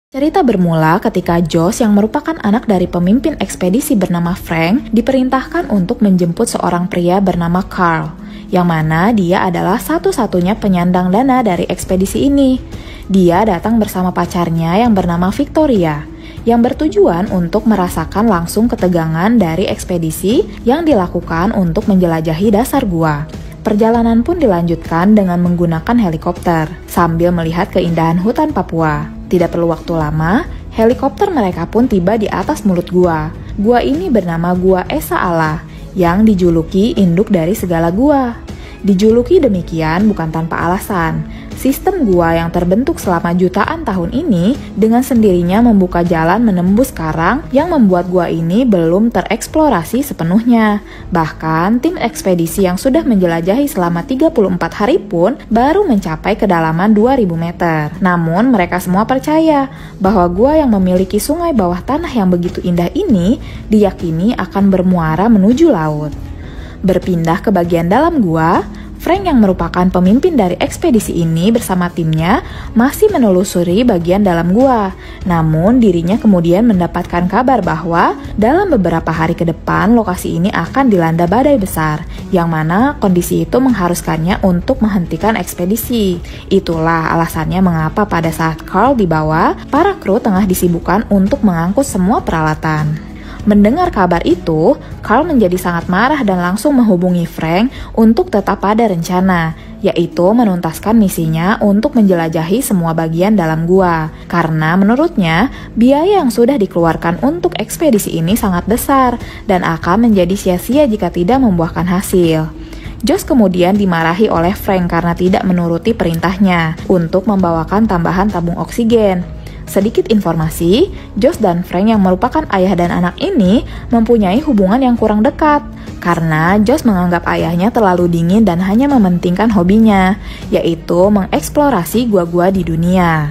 Cerita bermula ketika Josh yang merupakan anak dari pemimpin ekspedisi bernama Frank diperintahkan untuk menjemput seorang pria bernama Carl, yang mana dia adalah satu-satunya penyandang dana dari ekspedisi ini. Dia datang bersama pacarnya yang bernama Victoria, yang bertujuan untuk merasakan langsung ketegangan dari ekspedisi yang dilakukan untuk menjelajahi dasar gua. Perjalanan pun dilanjutkan dengan menggunakan helikopter, sambil melihat keindahan hutan Papua. Tidak perlu waktu lama, helikopter mereka pun tiba di atas mulut gua. Gua ini bernama Gua Esa Allah, yang dijuluki induk dari segala gua. Dijuluki demikian bukan tanpa alasan. Sistem gua yang terbentuk selama jutaan tahun ini dengan sendirinya membuka jalan menembus karang yang membuat gua ini belum tereksplorasi sepenuhnya. Bahkan tim ekspedisi yang sudah menjelajahi selama 34 hari pun baru mencapai kedalaman 2000 meter. Namun mereka semua percaya bahwa gua yang memiliki sungai bawah tanah yang begitu indah ini diyakini akan bermuara menuju laut. Berpindah ke bagian dalam gua, Frank yang merupakan pemimpin dari ekspedisi ini bersama timnya masih menelusuri bagian dalam gua. Namun dirinya kemudian mendapatkan kabar bahwa dalam beberapa hari ke depan lokasi ini akan dilanda badai besar, yang mana kondisi itu mengharuskannya untuk menghentikan ekspedisi. Itulah alasannya mengapa pada saat Carl dibawa, para kru tengah disibukkan untuk mengangkut semua peralatan. Mendengar kabar itu, Carl menjadi sangat marah dan langsung menghubungi Frank untuk tetap pada rencana, yaitu menuntaskan misinya untuk menjelajahi semua bagian dalam gua. Karena menurutnya, biaya yang sudah dikeluarkan untuk ekspedisi ini sangat besar dan akan menjadi sia-sia jika tidak membuahkan hasil. Josh kemudian dimarahi oleh Frank karena tidak menuruti perintahnya untuk membawakan tambahan tabung oksigen. Sedikit informasi, Josh dan Frank yang merupakan ayah dan anak ini mempunyai hubungan yang kurang dekat karena Josh menganggap ayahnya terlalu dingin dan hanya mementingkan hobinya, yaitu mengeksplorasi gua-gua di dunia.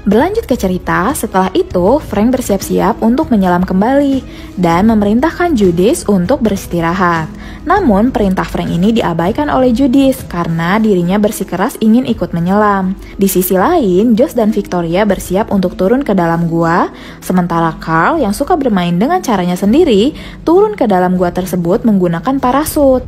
Berlanjut ke cerita, setelah itu Frank bersiap-siap untuk menyelam kembali dan memerintahkan Judith untuk beristirahat. Namun perintah Frank ini diabaikan oleh Judith karena dirinya bersikeras ingin ikut menyelam. Di sisi lain, Josh dan Victoria bersiap untuk turun ke dalam gua, sementara Carl yang suka bermain dengan caranya sendiri turun ke dalam gua tersebut menggunakan parasut.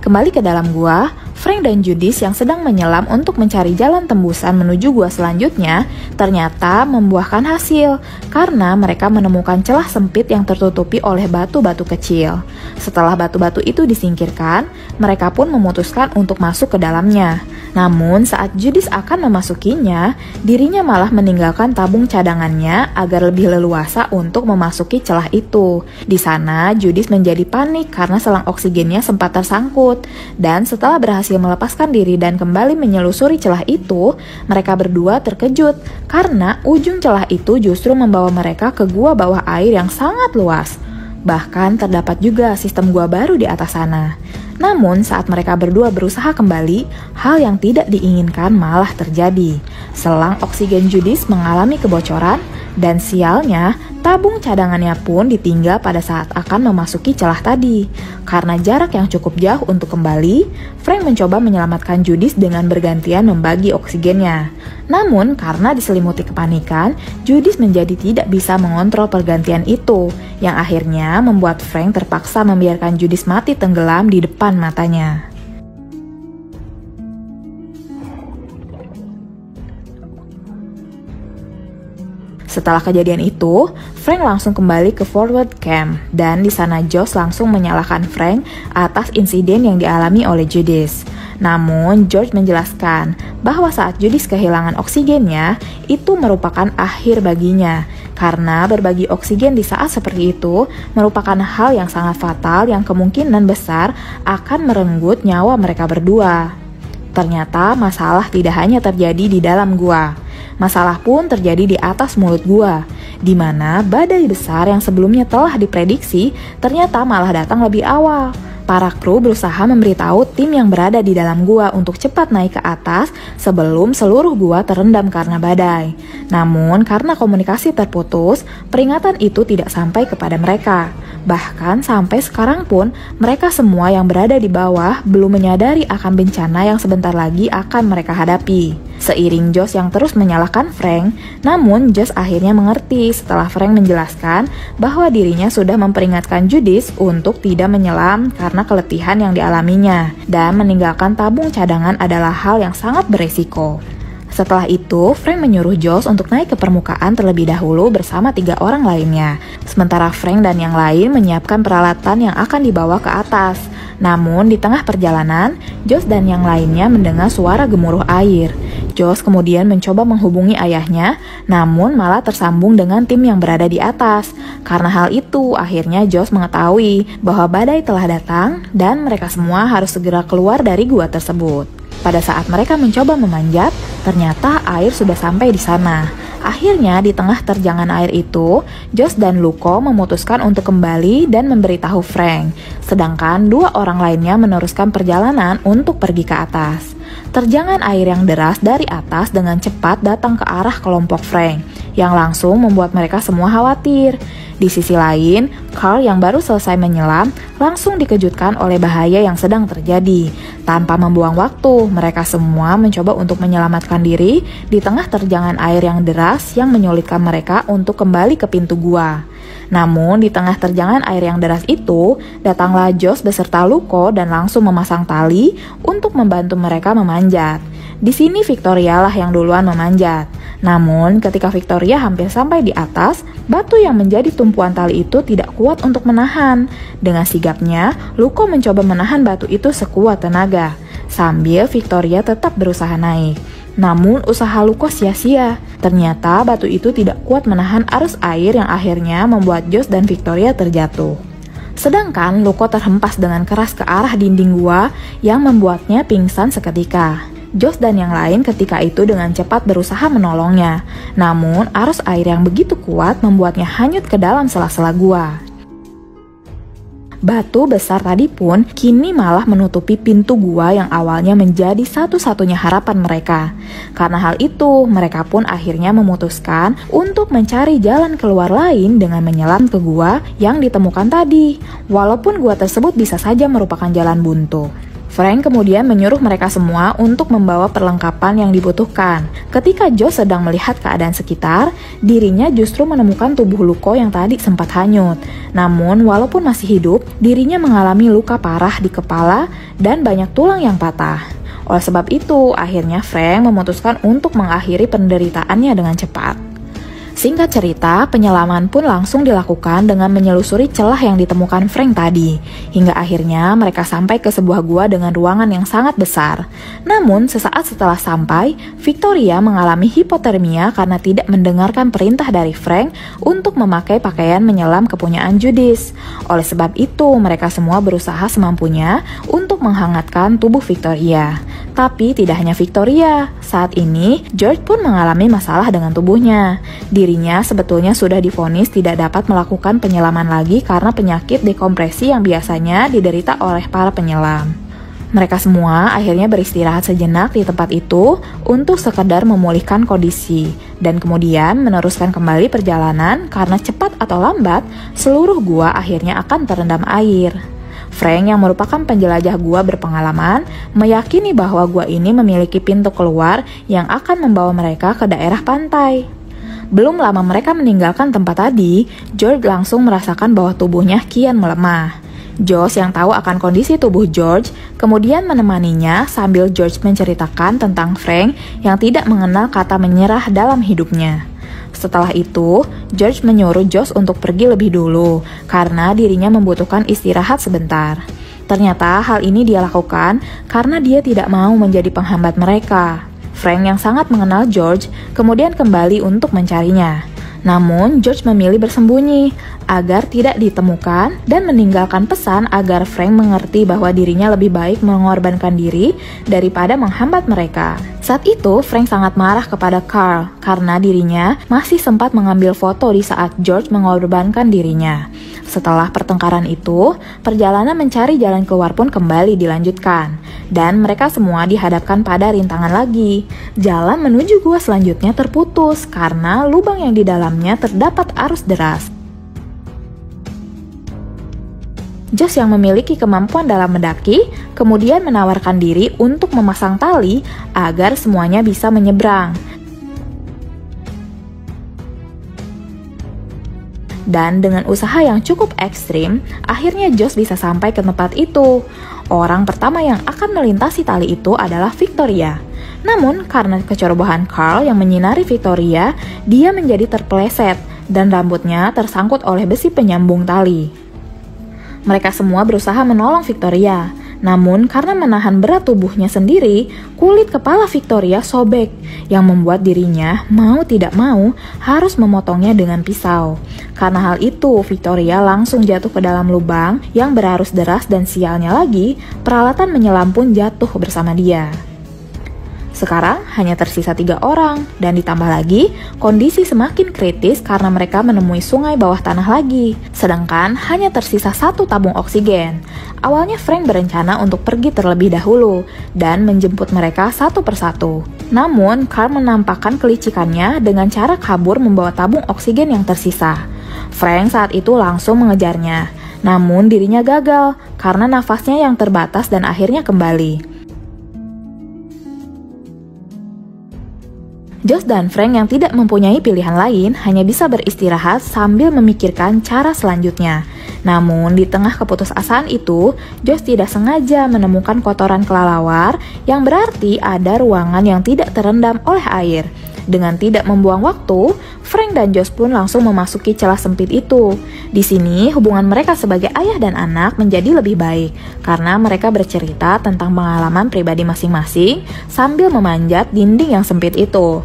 Kembali ke dalam gua, Frank dan Judith yang sedang menyelam untuk mencari jalan tembusan menuju gua selanjutnya ternyata membuahkan hasil karena mereka menemukan celah sempit yang tertutupi oleh batu-batu kecil. Setelah batu-batu itu disingkirkan, mereka pun memutuskan untuk masuk ke dalamnya. Namun saat Judith akan memasukinya, dirinya malah meninggalkan tabung cadangannya agar lebih leluasa untuk memasuki celah itu. Di sana, Judith menjadi panik karena selang oksigennya sempat tersangkut. Dan setelah berhasil melepaskan diri dan kembali menyelusuri celah itu, mereka berdua terkejut karena ujung celah itu justru membawa mereka ke gua bawah air yang sangat luas. Bahkan terdapat juga sistem gua baru di atas sana. Namun saat mereka berdua berusaha kembali, hal yang tidak diinginkan malah terjadi. Selang oksigen Judith mengalami kebocoran dan sialnya tabung cadangannya pun ditinggal pada saat akan memasuki celah tadi. Karena jarak yang cukup jauh untuk kembali, Frank mencoba menyelamatkan Judith dengan bergantian membagi oksigennya. Namun karena diselimuti kepanikan, Judith menjadi tidak bisa mengontrol pergantian itu, yang akhirnya membuat Frank terpaksa membiarkan Judith mati tenggelam di depan matanya. Setelah kejadian itu, Frank langsung kembali ke forward camp dan di sana Josh langsung menyalahkan Frank atas insiden yang dialami oleh Judith. Namun George menjelaskan bahwa saat Judith kehilangan oksigennya, itu merupakan akhir baginya karena berbagi oksigen di saat seperti itu merupakan hal yang sangat fatal yang kemungkinan besar akan merenggut nyawa mereka berdua. Ternyata masalah tidak hanya terjadi di dalam gua. Masalah pun terjadi di atas mulut gua, di mana badai besar yang sebelumnya telah diprediksi ternyata malah datang lebih awal. Para kru berusaha memberitahu tim yang berada di dalam gua untuk cepat naik ke atas sebelum seluruh gua terendam karena badai. Namun karena komunikasi terputus, peringatan itu tidak sampai kepada mereka. Bahkan sampai sekarang pun, mereka semua yang berada di bawah belum menyadari akan bencana yang sebentar lagi akan mereka hadapi. Seiring Josh yang terus menyalahkan Frank, namun Josh akhirnya mengerti setelah Frank menjelaskan bahwa dirinya sudah memperingatkan Judith untuk tidak menyelam karena keletihan yang dialaminya, dan meninggalkan tabung cadangan adalah hal yang sangat beresiko. Setelah itu, Frank menyuruh Josh untuk naik ke permukaan terlebih dahulu bersama 3 orang lainnya. Sementara Frank dan yang lain menyiapkan peralatan yang akan dibawa ke atas. Namun, di tengah perjalanan, Josh dan yang lainnya mendengar suara gemuruh air. Josh kemudian mencoba menghubungi ayahnya, namun malah tersambung dengan tim yang berada di atas. Karena hal itu, akhirnya Josh mengetahui bahwa badai telah datang dan mereka semua harus segera keluar dari gua tersebut. Pada saat mereka mencoba memanjat, ternyata air sudah sampai di sana. Akhirnya di tengah terjangan air itu, Josh dan Luko memutuskan untuk kembali dan memberitahu Frank. Sedangkan 2 orang lainnya meneruskan perjalanan untuk pergi ke atas. Terjangan air yang deras dari atas dengan cepat datang ke arah kelompok Frank, yang langsung membuat mereka semua khawatir. Di sisi lain, Carl yang baru selesai menyelam langsung dikejutkan oleh bahaya yang sedang terjadi. Tanpa membuang waktu, mereka semua mencoba untuk menyelamatkan diri di tengah terjangan air yang deras yang menyulitkan mereka untuk kembali ke pintu gua. Namun, di tengah terjangan air yang deras itu, datanglah Josh beserta Luko dan langsung memasang tali untuk membantu mereka memanjat. Di sini Victoria lah yang duluan memanjat. Namun, ketika Victoria hampir sampai di atas, batu yang menjadi tumpuan tali itu tidak kuat untuk menahan. Dengan sigapnya, Luko mencoba menahan batu itu sekuat tenaga, sambil Victoria tetap berusaha naik. Namun, usaha Luko sia-sia. Ternyata batu itu tidak kuat menahan arus air yang akhirnya membuat Josh dan Victoria terjatuh. Sedangkan Luko terhempas dengan keras ke arah dinding gua yang membuatnya pingsan seketika. Josh dan yang lain ketika itu dengan cepat berusaha menolongnya. Namun, arus air yang begitu kuat membuatnya hanyut ke dalam sela-sela gua. Batu besar tadi pun kini malah menutupi pintu gua yang awalnya menjadi satu-satunya harapan mereka. Karena hal itu, mereka pun akhirnya memutuskan untuk mencari jalan keluar lain dengan menyelam ke gua yang ditemukan tadi. Walaupun gua tersebut bisa saja merupakan jalan buntu. Frank kemudian menyuruh mereka semua untuk membawa perlengkapan yang dibutuhkan. Ketika Josh sedang melihat keadaan sekitar, dirinya justru menemukan tubuh Luko yang tadi sempat hanyut. Namun, walaupun masih hidup, dirinya mengalami luka parah di kepala dan banyak tulang yang patah. Oleh sebab itu, akhirnya Frank memutuskan untuk mengakhiri penderitaannya dengan cepat. Singkat cerita, penyelaman pun langsung dilakukan dengan menyelusuri celah yang ditemukan Frank tadi. Hingga akhirnya mereka sampai ke sebuah gua dengan ruangan yang sangat besar. Namun, sesaat setelah sampai, Victoria mengalami hipotermia karena tidak mendengarkan perintah dari Frank untuk memakai pakaian menyelam kepunyaan Judith. Oleh sebab itu, mereka semua berusaha semampunya untuk menghangatkan tubuh Victoria. Tapi tidak hanya Victoria, saat ini George pun mengalami masalah dengan tubuhnya. Dirinya sebetulnya sudah divonis tidak dapat melakukan penyelaman lagi karena penyakit dekompresi yang biasanya diderita oleh para penyelam. Mereka semua akhirnya beristirahat sejenak di tempat itu untuk sekedar memulihkan kondisi dan kemudian meneruskan kembali perjalanan karena cepat atau lambat seluruh gua akhirnya akan terendam air. Frank yang merupakan penjelajah gua berpengalaman meyakini bahwa gua ini memiliki pintu keluar yang akan membawa mereka ke daerah pantai. Belum lama mereka meninggalkan tempat tadi, George langsung merasakan bahwa tubuhnya kian melemah. Josh yang tahu akan kondisi tubuh George kemudian menemaninya sambil George menceritakan tentang Frank yang tidak mengenal kata menyerah dalam hidupnya. Setelah itu, George menyuruh Josh untuk pergi lebih dulu karena dirinya membutuhkan istirahat sebentar. Ternyata hal ini dia lakukan karena dia tidak mau menjadi penghambat mereka. Frank yang sangat mengenal George kemudian kembali untuk mencarinya. Namun, George memilih bersembunyi agar tidak ditemukan dan meninggalkan pesan agar Frank mengerti bahwa dirinya lebih baik mengorbankan diri daripada menghambat mereka. Saat itu, Frank sangat marah kepada Carl karena dirinya masih sempat mengambil foto di saat George mengorbankan dirinya. Setelah pertengkaran itu, perjalanan mencari jalan keluar pun kembali dilanjutkan. Dan mereka semua dihadapkan pada rintangan lagi. Jalan menuju gua selanjutnya terputus karena lubang yang di dalamnya terdapat arus deras. Josh yang memiliki kemampuan dalam mendaki, kemudian menawarkan diri untuk memasang tali agar semuanya bisa menyeberang. Dan dengan usaha yang cukup ekstrim, akhirnya Josh bisa sampai ke tempat itu. Orang pertama yang akan melintasi tali itu adalah Victoria. Namun, karena kecerobohan Carl yang menyinari Victoria, dia menjadi terpeleset dan rambutnya tersangkut oleh besi penyambung tali. Mereka semua berusaha menolong Victoria, namun karena menahan berat tubuhnya sendiri, kulit kepala Victoria sobek, yang membuat dirinya mau tidak mau harus memotongnya dengan pisau. Karena hal itu, Victoria langsung jatuh ke dalam lubang yang berarus deras dan sialnya lagi, peralatan menyelam pun jatuh bersama dia. Sekarang hanya tersisa 3 orang, dan ditambah lagi, kondisi semakin kritis karena mereka menemui sungai bawah tanah lagi. Sedangkan hanya tersisa 1 tabung oksigen. Awalnya Frank berencana untuk pergi terlebih dahulu, dan menjemput mereka satu persatu. Namun, Carl menampakkan kelicikannya dengan cara kabur membawa tabung oksigen yang tersisa. Frank saat itu langsung mengejarnya, namun dirinya gagal karena nafasnya yang terbatas dan akhirnya kembali. Josh dan Frank yang tidak mempunyai pilihan lain hanya bisa beristirahat sambil memikirkan cara selanjutnya. Namun, di tengah keputusasaan itu, Josh tidak sengaja menemukan kotoran kelelawar yang berarti ada ruangan yang tidak terendam oleh air. Dengan tidak membuang waktu, Frank dan Josh pun langsung memasuki celah sempit itu. Di sini, hubungan mereka sebagai ayah dan anak menjadi lebih baik karena mereka bercerita tentang pengalaman pribadi masing-masing sambil memanjat dinding yang sempit itu.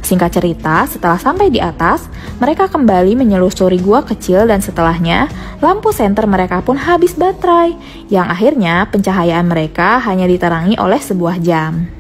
Singkat cerita, setelah sampai di atas, mereka kembali menyelusuri gua kecil dan setelahnya, lampu senter mereka pun habis baterai, yang akhirnya pencahayaan mereka hanya diterangi oleh sebuah jam.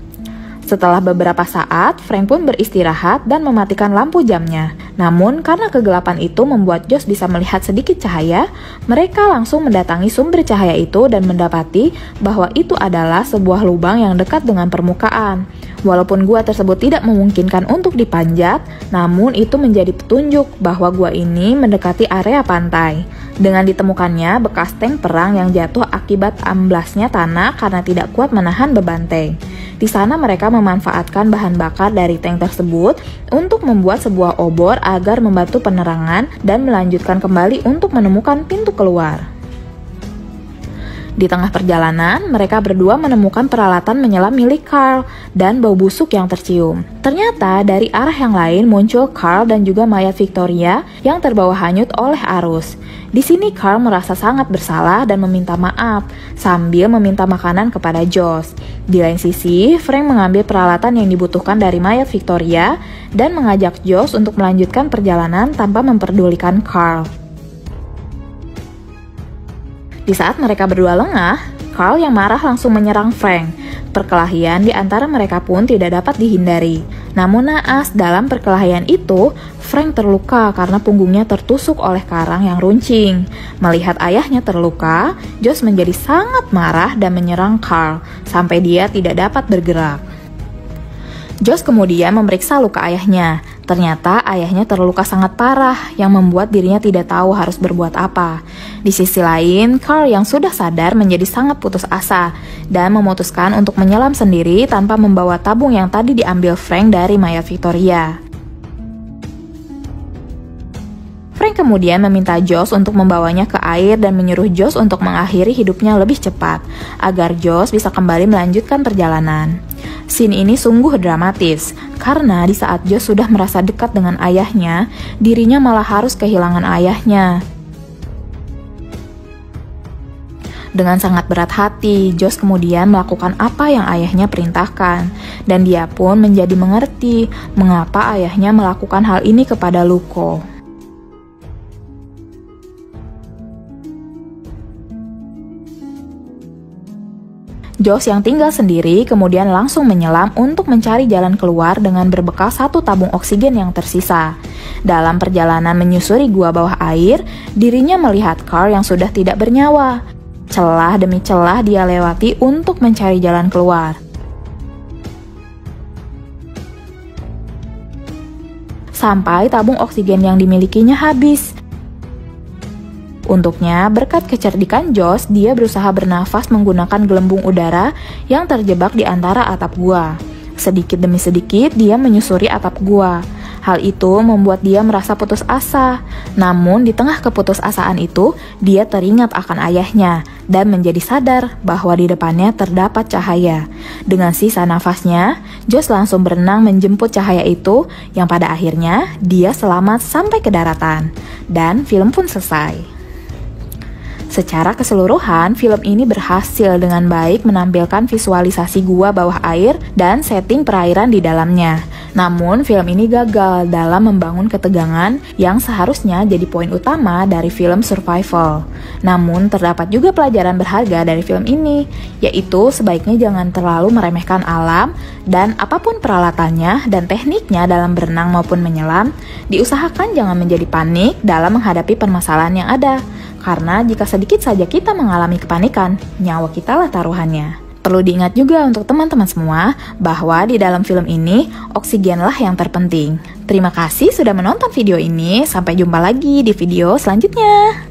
Setelah beberapa saat, Frank pun beristirahat dan mematikan lampu jamnya. Namun, karena kegelapan itu membuat Josh bisa melihat sedikit cahaya, mereka langsung mendatangi sumber cahaya itu dan mendapati bahwa itu adalah sebuah lubang yang dekat dengan permukaan. Walaupun gua tersebut tidak memungkinkan untuk dipanjat, namun itu menjadi petunjuk bahwa gua ini mendekati area pantai. Dengan ditemukannya bekas tank perang yang jatuh akibat amblasnya tanah karena tidak kuat menahan beban tank. Di sana mereka memanfaatkan bahan bakar dari tank tersebut untuk membuat sebuah obor agar membantu penerangan dan melanjutkan kembali untuk menemukan pintu keluar. Di tengah perjalanan, mereka berdua menemukan peralatan menyelam milik Carl dan bau busuk yang tercium. Ternyata dari arah yang lain muncul Carl dan juga mayat Victoria yang terbawa hanyut oleh arus. Di sini Carl merasa sangat bersalah dan meminta maaf sambil meminta makanan kepada Josh. Di lain sisi, Frank mengambil peralatan yang dibutuhkan dari mayat Victoria dan mengajak Josh untuk melanjutkan perjalanan tanpa memperdulikan Carl. Di saat mereka berdua lengah, Carl yang marah langsung menyerang Frank. Perkelahian di antara mereka pun tidak dapat dihindari. Namun naas dalam perkelahian itu, Frank terluka karena punggungnya tertusuk oleh karang yang runcing. Melihat ayahnya terluka, Josh menjadi sangat marah dan menyerang Carl sampai dia tidak dapat bergerak. Josh kemudian memeriksa luka ayahnya. Ternyata ayahnya terluka sangat parah yang membuat dirinya tidak tahu harus berbuat apa. Di sisi lain, Carl yang sudah sadar menjadi sangat putus asa dan memutuskan untuk menyelam sendiri tanpa membawa tabung yang tadi diambil Frank dari mayat Victoria. Frank kemudian meminta Josh untuk membawanya ke air dan menyuruh Josh untuk mengakhiri hidupnya lebih cepat agar Josh bisa kembali melanjutkan perjalanan. Scene ini sungguh dramatis, karena di saat Josh sudah merasa dekat dengan ayahnya, dirinya malah harus kehilangan ayahnya. Dengan sangat berat hati, Josh kemudian melakukan apa yang ayahnya perintahkan, dan dia pun menjadi mengerti mengapa ayahnya melakukan hal ini kepada Luko. Josh yang tinggal sendiri kemudian langsung menyelam untuk mencari jalan keluar dengan berbekal satu tabung oksigen yang tersisa. Dalam perjalanan menyusuri gua bawah air, dirinya melihat Carl yang sudah tidak bernyawa. Celah demi celah dia lewati untuk mencari jalan keluar. Sampai tabung oksigen yang dimilikinya habis. Untuknya, berkat kecerdikan Josh, dia berusaha bernafas menggunakan gelembung udara yang terjebak di antara atap gua. Sedikit demi sedikit, dia menyusuri atap gua. Hal itu membuat dia merasa putus asa. Namun, di tengah keputusasaan itu, dia teringat akan ayahnya dan menjadi sadar bahwa di depannya terdapat cahaya. Dengan sisa nafasnya, Josh langsung berenang menjemput cahaya itu, yang pada akhirnya dia selamat sampai ke daratan. Dan film pun selesai. Secara keseluruhan, film ini berhasil dengan baik menampilkan visualisasi gua bawah air dan setting perairan di dalamnya. Namun, film ini gagal dalam membangun ketegangan yang seharusnya jadi poin utama dari film survival. Namun, terdapat juga pelajaran berharga dari film ini, yaitu sebaiknya jangan terlalu meremehkan alam dan apapun peralatannya dan tekniknya dalam berenang maupun menyelam, diusahakan jangan menjadi panik dalam menghadapi permasalahan yang ada. Karena jika sedikit saja kita mengalami kepanikan, nyawa kita lah taruhannya. Perlu diingat juga untuk teman-teman semua bahwa di dalam film ini, oksigenlah yang terpenting. Terima kasih sudah menonton video ini, sampai jumpa lagi di video selanjutnya.